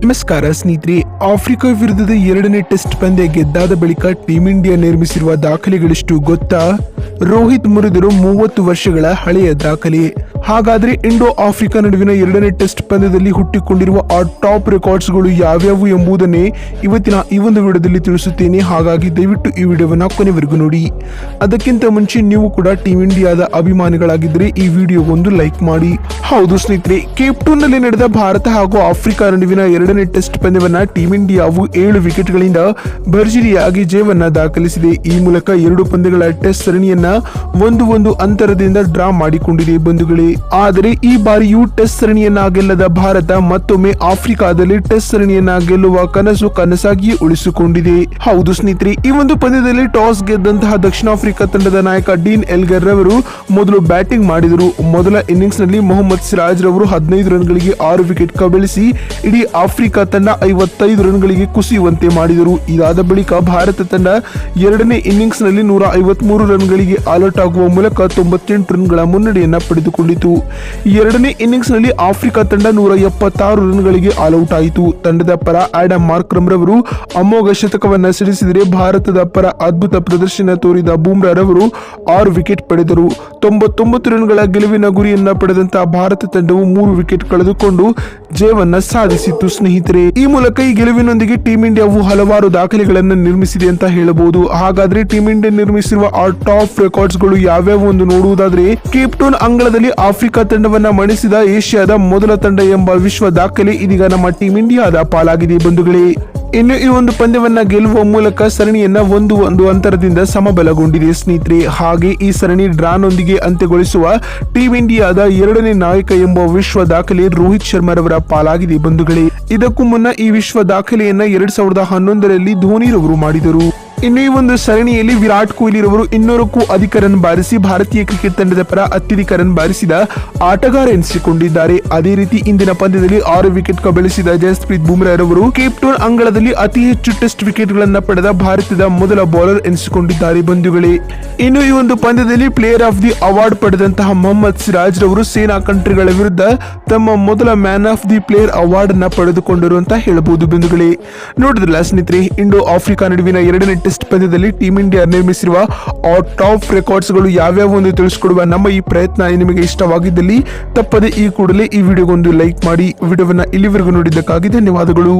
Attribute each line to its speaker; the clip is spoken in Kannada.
Speaker 1: ನಮಸ್ಕಾರ ಸ್ನೇಹಿತರೆ, ಆಫ್ರಿಕಾ ವಿರುದ್ಧದ 2ನೇ ಟೆಸ್ಟ್ ಪಂದ್ಯ ಗೆದ್ದಾದ ಬಳಿಕ ಟೀಂ ಇಂಡಿಯಾ ನಿರ್ಮಿಸಿರುವ ದಾಖಲೆಗಳಿಷ್ಟು ಗೊತ್ತಾ? ರೋಹಿತ್ ಮುರಿದರು 30 ವರ್ಷಗಳ ಹಳೆಯ ದಾಖಲೆ. ಹಾಗಾದ್ರೆ ಇಂಡೋ ಆಫ್ರಿಕಾ ನಡುವಿನ 2ನೇ ಟೆಸ್ಟ್ ಪಂದ್ಯದಲ್ಲಿ ಹುಟ್ಟಿಕೊಂಡಿರುವ ಆ ಟಾಪ್ ರೆಕಾರ್ಡ್ಸ್ಗಳು ಯಾವ್ಯಾವು ಎಂಬುದನ್ನೇ ಇವತ್ತಿನ ಈ ಒಂದು ವಿಡಿಯೋದಲ್ಲಿ ತಿಳಿಸುತ್ತೇನೆ. ಹಾಗಾಗಿ ದಯವಿಟ್ಟು ಈ ವಿಡಿಯೋವನ್ನ ಕೊನೆವರೆಗೂ ನೋಡಿ. ಅದಕ್ಕಿಂತ ಮುಂಚೆ ನೀವು ಕೂಡ ಟೀಂ ಇಂಡಿಯಾದ ಅಭಿಮಾನಿಗಳಾಗಿದ್ದರೆ ಈ ವಿಡಿಯೋಗೊಂದು ಲೈಕ್ ಮಾಡಿ. ಹೌದು ಸ್ನೇಹಿತರೆ, ಕೇಪ್ ಟೌನ್ ನಲ್ಲಿ ನಡೆದ ಭಾರತ ಹಾಗೂ ಆಫ್ರಿಕಾ ನಡುವಿನ 2ನೇ ಟೆಸ್ಟ್ ಪಂದ್ಯವನ್ನ ಟೀಂ ಇಂಡಿಯಾವು 7 ವಿಕೆಟ್ಗಳಿಂದ ಭರ್ಜರಿಯಾಗಿ ಜಯವನ್ನ ದಾಖಲಿಸಿದೆ. ಈ ಮೂಲಕ 2 ಪಂದ್ಯಗಳ ಟೆಸ್ಟ್ ಸರಣಿಯನ್ನ 1-1 ಅಂತರದಿಂದ ಡ್ರಾ ಮಾಡಿಕೊಂಡಿದೆ ಬಂಧುಗಳೇ. ಆದರೆ ಈ ಬಾರಿಯೂ ಟೆಸ್ಟ್ ಸರಣಿಯನ್ನ ಗೆಲ್ಲದ ಭಾರತ ಮತ್ತೊಮ್ಮೆ ಆಫ್ರಿಕಾದಲ್ಲಿ ಟೆಸ್ಟ್ ಸರಣಿಯನ್ನ ಗೆಲ್ಲುವ ಕನಸು ಕನಸಾಗಿಯೇ ಉಳಿಸಿಕೊಂಡಿದೆ. ಹೌದು ಸ್ನೇಹಿತರೆ, ಈ ಒಂದು ಪಂದ್ಯದಲ್ಲಿ ಟಾಸ್ ಗೆದ್ದಂತಹ ದಕ್ಷಿಣ ಆಫ್ರಿಕಾ ತಂಡದ ನಾಯಕ ಡೀನ್ ಎಲ್ಗರ್ ರವರು ಮೊದಲು ಬ್ಯಾಟಿಂಗ್ ಮಾಡಿದರು. ಮೊದಲ ಇನ್ನಿಂಗ್ಸ್ ನಲ್ಲಿ ಮೊಹಮ್ಮದ್ ಸಿರಾಜ್ ರವರು 15 ರನ್ಗಳಿಗೆ 6 ವಿಕೆಟ್ ಕಬಳಿಸಿ ಇಡೀ ಆಫ್ರಿಕಾ ತಂಡ 55 ರನ್ಗಳಿಗೆ ಕುಸಿಯುವಂತೆ ಮಾಡಿದರು. ಇದಾದ ಬಳಿಕ ಭಾರತ ತಂಡ 2ನೇ ಇನ್ನಿಂಗ್ಸ್ ನಲ್ಲಿ 153 ರನ್ಗಳಿಗೆ ಆಲ್ಔಟ್ ಆಗುವ ಮೂಲಕ 98 ರನ್ಗಳ ಮುನ್ನಡೆಯನ್ನ ಪಡೆದುಕೊಂಡಿತು. 2ನೇ ಇನ್ನಿಂಗ್ಸ್ ನಲ್ಲಿ ಆಫ್ರಿಕಾ ತಂಡ 176 ರನ್ಗಳಿಗೆ ಆಲ್ಔಟ್ ಆಯಿತು. ತಂಡದ ಪರ ಆಡಮ್ ಮಾರ್ಕ್ರಮ್ ರವರು ಅಮೋಘ ಶತಕವನ್ನ ಸಿಡಿಸಿದರೆ ಭಾರತದ ಪರ ಅದ್ಭುತ ಪ್ರದರ್ಶನ ತೋರಿದ ಬೂಮ್ರಾ ರವರು 6 ವಿಕೆಟ್ ಪಡೆದರು. 99 ರನ್ಗಳ ಗೆಲುವಿನ ಗುರಿಯನ್ನ ಪಡೆದಂತಹ ಭಾರತ ತಂಡವು 3 ವಿಕೆಟ್ ಕಳೆದುಕೊಂಡು ಜಯವನ್ನ ಸಾಧಿಸಿತ್ತು ಸ್ನೇಹಿತರೆ. ಈ ಮೂಲಕ ಈ ಗೆಲುವಿನೊಂದಿಗೆ ಟೀಂ ಇಂಡಿಯಾವು ಹಲವಾರು ದಾಖಲೆಗಳನ್ನು ನಿರ್ಮಿಸಿದೆ ಅಂತ ಹೇಳಬಹುದು. ಹಾಗಾದ್ರೆ ಟೀಂ ಇಂಡಿಯಾ ನಿರ್ಮಿಸಿರುವ ಆ ಟಾಪ್ ರೆಕಾರ್ಡ್ಸ್ ಗಳು ಯಾವ್ಯಾವು ಎಂದು ನೋಡುವುದಾದ್ರೆ, ಕೇಪ್ ಟೌನ್ ಅಂಗಳದಲ್ಲಿ ಆಫ್ರಿಕಾ ತಂಡವನ್ನ ಮಣಿಸಿದ ಏಷ್ಯಾದ ಮೊದಲ ತಂಡ ಎಂಬ ವಿಶ್ವ ದಾಖಲೆ ಇದೀಗ ನಮ್ಮ ಟೀಂ ಇಂಡಿಯಾದ ಪಾಲಾಗಿದೆ ಬಂಧುಗಳೇ. ಇನ್ನು ಈ ಒಂದು ಪಂದ್ಯವನ್ನ ಗೆಲ್ಲುವ ಮೂಲಕ ಸರಣಿಯನ್ನ 1-1 ಅಂತರದಿಂದ ಸಮಬಲಗೊಂಡಿದೆ ಸ್ನೇಹಿತರೆ. ಹಾಗೆ ಈ ಸರಣಿ ಡ್ರಾನೊಂದಿಗೆ ಅಂತ್ಯಗೊಳಿಸುವ ಟೀಂ ಇಂಡಿಯಾದ 2ನೇ ನಾಯಕ ಎಂಬ ವಿಶ್ವ ದಾಖಲೆ ರೋಹಿತ್ ಶರ್ಮಾರವರ ಪಾಲಾಗಿದೆ ಬಂಧುಗಳೇ. ಇದಕ್ಕೂ ಮುನ್ನ ಈ ವಿಶ್ವ ದಾಖಲೆಯನ್ನ 2011ರಲ್ಲಿ ಧೋನಿ ರವರು ಮಾಡಿದರು. ಇನ್ನು ಈ ಒಂದು ಸರಣಿಯಲ್ಲಿ ವಿರಾಟ್ ಕೊಹ್ಲಿ ರವರು 200ಕ್ಕೂ ಅಧಿಕ ರನ್ ಬಾರಿಸಿ ಭಾರತೀಯ ಕ್ರಿಕೆಟ್ ತಂಡದ ಪರ ಅತ್ಯಧಿಕ ರನ್ ಬಾರಿಸಿದ ಆಟಗಾರ ಎನಿಸಿಕೊಂಡಿದ್ದಾರೆ. ಅದೇ ರೀತಿ ಇಂದಿನ ಪಂದ್ಯದಲ್ಲಿ 6 ವಿಕೆಟ್ ಕಬಳಿಸಿದ ಜಸ್ಪ್ರೀತ್ ಬುಮ್ರಾ ರವರು ಕೇಪ್ ಟೌನ್ ಅಂಗಳದಲ್ಲಿ ಅತಿ ಹೆಚ್ಚು ಟೆಸ್ಟ್ ವಿಕೆಟ್ ಗಳನ್ನ ಪಡೆದ ಭಾರತದ ಮೊದಲ ಬೌಲರ್ ಎನಿಸಿಕೊಂಡಿದ್ದಾರೆ ಬಂಧುಗಳೇ. ಇನ್ನು ಈ ಒಂದು ಪಂದ್ಯದಲ್ಲಿ ಪ್ಲೇಯರ್ ಆಫ್ ದಿ ಅವಾರ್ಡ್ ಪಡೆದಂತಹ ಮೊಹಮ್ಮದ್ ಸಿರಾಜ್ ರವರು ಸೇನಾ ಕಂಟ್ರಿಗಳ ವಿರುದ್ಧ ತಮ್ಮ ಮೊದಲ man of the player award ಅನ್ನ ಪಡೆದುಕೊಂಡರು ಅಂತ ಹೇಳಬಹುದು ಬಂಧುಗಳೇ. ನೋಡಿದ್ರಲ್ಲ ಸ್ನೇಹಿತರೆ, ಇಂಡೋ ಆಫ್ರಿಕಾ ನಡುವಿನ 2ನೇ ಟೆಸ್ಟ್ ಪಂದ್ಯದಲ್ಲಿ ಟೀಂ ಇಂಡಿಯಾ ನಿರ್ಮಿಸಿರುವ ಆ ಟಾಪ್ ರೆಕಾರ್ಡ್ಸ್ ಗಳು ಯಾವ್ಯಾವ ಎಂದು ತಿಳಿಸಿಕೊಡುವ ನಮ್ಮ ಈ ಪ್ರಯತ್ನ ನಿಮಗೆ ಇಷ್ಟವಾಗಿದ್ದಲ್ಲಿ ತಪ್ಪದೆ ಈ ಕೂಡಲೇ ಈ ವಿಡಿಯೋಗೊಂದು ಲೈಕ್ ಮಾಡಿ. ವಿಡಿಯೋವನ್ನ ಇಲ್ಲಿವರೆಗೂ ನೋಡಿದ್ದಕ್ಕಾಗಿ ಧನ್ಯವಾದಗಳು.